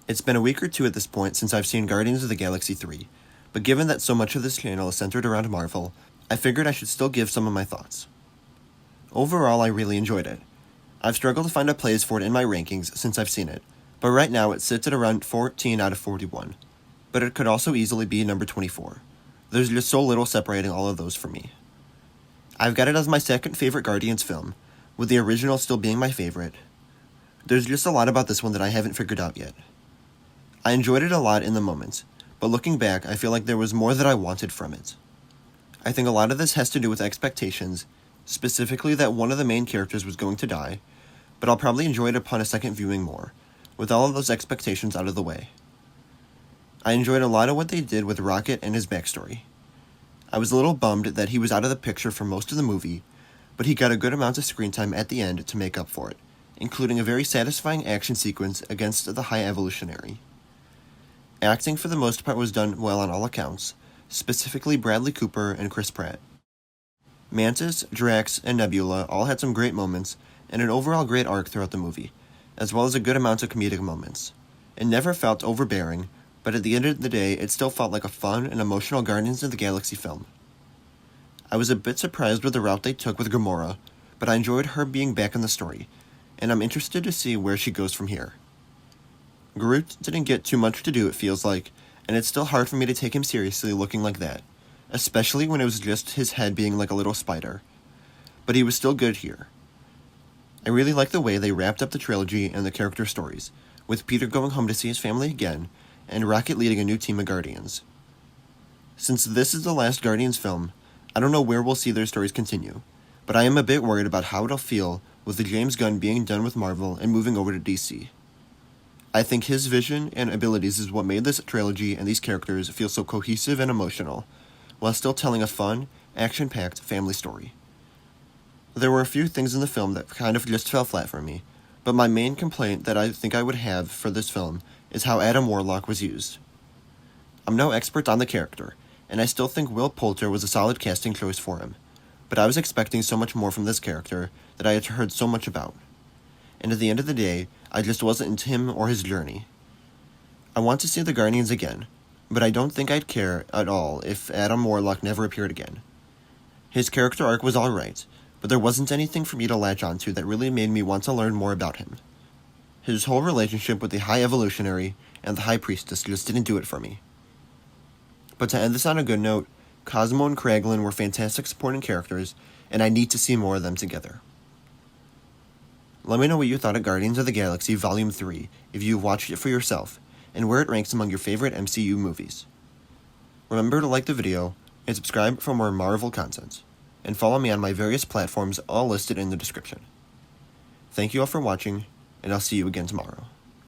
It's been a week or two at this point since I've seen Guardians of the Galaxy 3, but given that so much of this channel is centered around Marvel, I figured I should still give some of my thoughts. Overall, I really enjoyed it. I've struggled to find a place for it in my rankings since I've seen it, but right now it sits at around 14 out of 41, but it could also easily be number 24. There's just so little separating all of those for me. I've got it as my second favorite Guardians film, with the original still being my favorite. There's just a lot about this one that I haven't figured out yet. I enjoyed it a lot in the moment, but looking back, I feel like there was more that I wanted from it. I think a lot of this has to do with expectations, specifically that one of the main characters was going to die, but I'll probably enjoy it upon a second viewing more, with all of those expectations out of the way. I enjoyed a lot of what they did with Rocket and his backstory. I was a little bummed that he was out of the picture for most of the movie, but he got a good amount of screen time at the end to make up for it, including a very satisfying action sequence against the High Evolutionary. Acting for the most part was done well on all accounts, specifically Bradley Cooper and Chris Pratt. Mantis, Drax, and Nebula all had some great moments, and an overall great arc throughout the movie, as well as a good amount of comedic moments. It never felt overbearing, but at the end of the day, it still felt like a fun and emotional Guardians of the Galaxy film. I was a bit surprised with the route they took with Gamora, but I enjoyed her being back in the story, and I'm interested to see where she goes from here. Groot didn't get too much to do, it feels like, and it's still hard for me to take him seriously looking like that, especially when it was just his head being like a little spider. But he was still good here. I really like the way they wrapped up the trilogy and the character stories, with Peter going home to see his family again, and Rocket leading a new team of Guardians. Since this is the last Guardians film, I don't know where we'll see their stories continue, but I am a bit worried about how it'll feel with the James Gunn being done with Marvel and moving over to DC. I think his vision and abilities is what made this trilogy and these characters feel so cohesive and emotional, while still telling a fun, action-packed family story. There were a few things in the film that kind of just fell flat for me, but my main complaint that I think I would have for this film is how Adam Warlock was used. I'm no expert on the character, and I still think Will Poulter was a solid casting choice for him, but I was expecting so much more from this character that I had heard so much about. And at the end of the day, I just wasn't into him or his journey. I want to see the Guardians again, but I don't think I'd care at all if Adam Warlock never appeared again. His character arc was alright, but there wasn't anything for me to latch onto that really made me want to learn more about him. His whole relationship with the High Evolutionary and the High Priestess just didn't do it for me. But to end this on a good note, Cosmo and Kraglin were fantastic supporting characters, and I need to see more of them together. Let me know what you thought of Guardians of the Galaxy Volume 3 if you've watched it for yourself, and where it ranks among your favorite MCU movies. Remember to like the video, and subscribe for more Marvel content, and follow me on my various platforms all listed in the description. Thank you all for watching, and I'll see you again tomorrow.